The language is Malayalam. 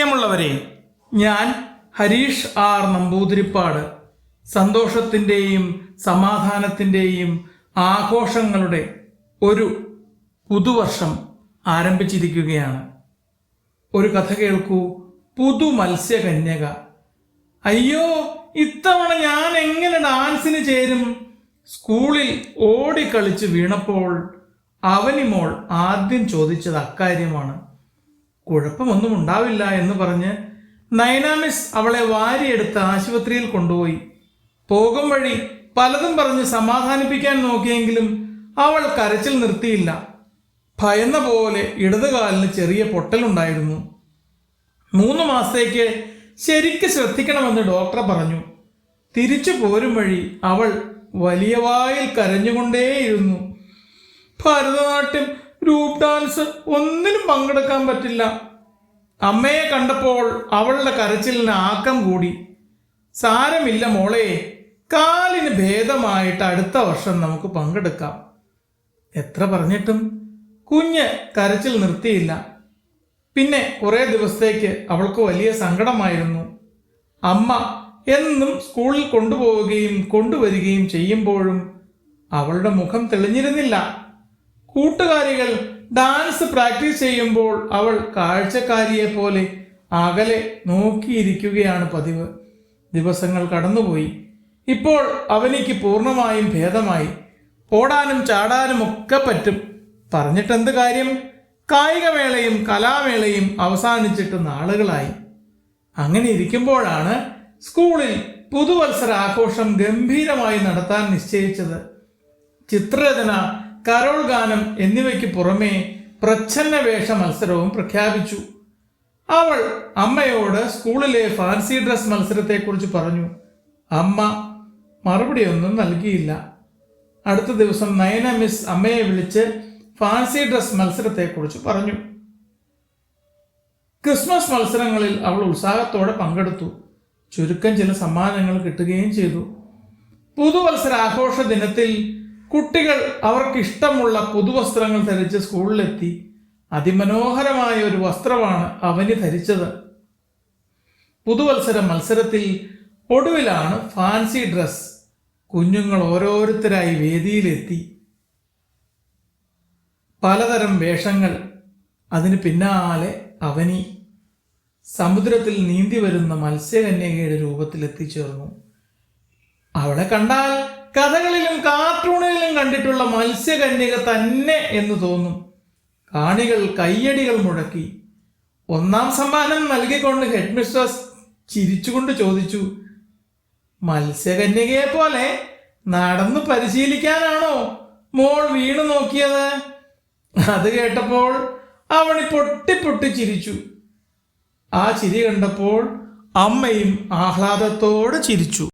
പ്രിയമുള്ളവരെ, ഞാൻ ഹരീഷ് ആർ നമ്പൂതിരിപ്പാട് സന്തോഷത്തിൻ്റെയും സമാധാനത്തിൻ്റെയും ആഘോഷങ്ങളുടെ ഒരു പുതുവർഷം ആരംഭിച്ചിരിക്കുകയാണ്. ഒരു കഥ കേൾക്കൂ. പുതു മത്സ്യകന്യക. അയ്യോ, ഇത്തവണ ഞാൻ എങ്ങനെ ഡാൻസിന് ചേരും? സ്കൂളിൽ ഓടിക്കളിച്ച് വീണപ്പോൾ അവനിമോൾ ആദ്യം ചോദിച്ചത് അക്കാര്യമാണ്. കുഴപ്പമൊന്നും ഉണ്ടാവില്ല എന്ന് പറഞ്ഞ് നയന മിസ് അവളെ വാരിയെടുത്ത് ആശുപത്രിയിൽ കൊണ്ടുപോയി. പോകും വഴി പലതും പറഞ്ഞ് സമാധാനിപ്പിക്കാൻ നോക്കിയെങ്കിലും അവൾ കരച്ചിൽ നിർത്തിയില്ല. ഭയന്ന പോലെ ഇടതുകാലിന് ചെറിയ പൊട്ടലുണ്ടായിരുന്നു. 3 മാസത്തേക്ക് ശരിക്ക് ശ്രദ്ധിക്കണമെന്ന് ഡോക്ടർ പറഞ്ഞു. തിരിച്ചു പോരും വഴി അവൾ വലിയ വായിൽ കരഞ്ഞുകൊണ്ടേയിരുന്നു. ഭരതനാട്യം, ഗ്രൂപ്പ് ഡാൻസ് ഒന്നിനും പങ്കെടുക്കാൻ പറ്റില്ല. അമ്മയെ കണ്ടപ്പോൾ അവളുടെ കരച്ചിലിന് ആക്കം കൂടി. സാരമില്ല മോളെ, കാലിന് ഭേദമായിട്ട് അടുത്ത വർഷം നമുക്ക് പങ്കെടുക്കാം. എത്ര പറഞ്ഞിട്ടും കുഞ്ഞ് കരച്ചിൽ നിർത്തിയില്ല. പിന്നെ കുറേ ദിവസത്തേക്ക് അവൾക്ക് വലിയ സങ്കടമായിരുന്നു. അമ്മ എന്നും സ്കൂളിൽ കൊണ്ടുപോവുകയും കൊണ്ടുവരികയും ചെയ്യുമ്പോഴും അവളുടെ മുഖം തെളിഞ്ഞിരുന്നില്ല. കൂട്ടുകാരികൾ ഡാൻസ് പ്രാക്ടീസ് ചെയ്യുമ്പോൾ അവൾ കാഴ്ചക്കാരിയെ പോലെ അകലെ നോക്കിയിരിക്കുകയാണ് പതിവ്. ദിവസങ്ങൾ കടന്നുപോയി. ഇപ്പോൾ അവനിക്ക് പൂർണ്ണമായും ഭേദമായി. ഓടാനും ചാടാനും ഒക്കെ പറ്റും. പറഞ്ഞിട്ടെന്ത് കാര്യം? കായികമേളയും കലാമേളയും അവസാനിച്ചിട്ട് നാളുകളായി. അങ്ങനെ ഇരിക്കുമ്പോഴാണ് സ്കൂളിൽ പുതുവത്സരാഘോഷം ഗംഭീരമായി നടത്താൻ നിശ്ചയിച്ചത്. ചിത്രരചന, കരോൾ ഗാനം എന്നിവയ്ക്ക് പുറമെ പ്രച്ഛന്ന വേഷ മത്സരവും പ്രഖ്യാപിച്ചു. അവൾ അമ്മയോട് സ്കൂളിലെ ഫാൻസി ഡ്രസ് മത്സരത്തെക്കുറിച്ച് പറഞ്ഞു. അമ്മ മറുപടിയൊന്നും നൽകിയില്ല. അടുത്ത ദിവസം നയന മിസ് അമ്മയെ വിളിച്ച് ഫാൻസി ഡ്രസ് മത്സരത്തെക്കുറിച്ച് പറഞ്ഞു. ക്രിസ്മസ് മത്സരങ്ങളിൽ അവൾ ഉത്സാഹത്തോടെ പങ്കെടുത്തു. ചുരുക്കം ചില സമ്മാനങ്ങൾ കിട്ടുകയും ചെയ്തു. പുതുവത്സരാഘോഷ ദിനത്തിൽ കുട്ടികൾ അവർക്കിഷ്ടമുള്ള പുതുവസ്ത്രങ്ങൾ ധരിച്ച് സ്കൂളിലെത്തി. അതിമനോഹരമായ ഒരു വസ്ത്രമാണ് അവന് ധരിച്ചത്. പുതുവത്സര മത്സരത്തിൽ ഒടുവിലാണ് ഫാൻസി ഡ്രസ്. കുഞ്ഞുങ്ങൾ ഓരോരുത്തരായി വേദിയിലെത്തി. പലതരം വേഷങ്ങൾ. അതിന് പിന്നാലെ അവനി സമുദ്രത്തിൽ നീന്തി വരുന്ന മത്സ്യകന്യകയുടെ രൂപത്തിൽ എത്തിച്ചേർന്നു. അവളെ കണ്ടാൽ കഥകളിലും കാർട്ടൂണുകളിലും കണ്ടിട്ടുള്ള മത്സ്യകന്യക തന്നെ എന്ന് തോന്നും. കാണികൾ കയ്യടികൾ മുഴക്കി. 1ാം സമ്മാനം നൽകിക്കൊണ്ട് ഹെഡ് മിസ്ട്രസ് ചിരിച്ചുകൊണ്ട് ചോദിച്ചു, മത്സ്യകന്യകയെ പോലെ നടന്ന് പരിശീലിക്കാനാണോ മോൾ വീണു നോക്കിയത്? അത് കേട്ടപ്പോൾ അവണി പൊട്ടി ചിരിച്ചു. ആ ചിരി കണ്ടപ്പോൾ അമ്മയും ആഹ്ലാദത്തോടെ ചിരിച്ചു.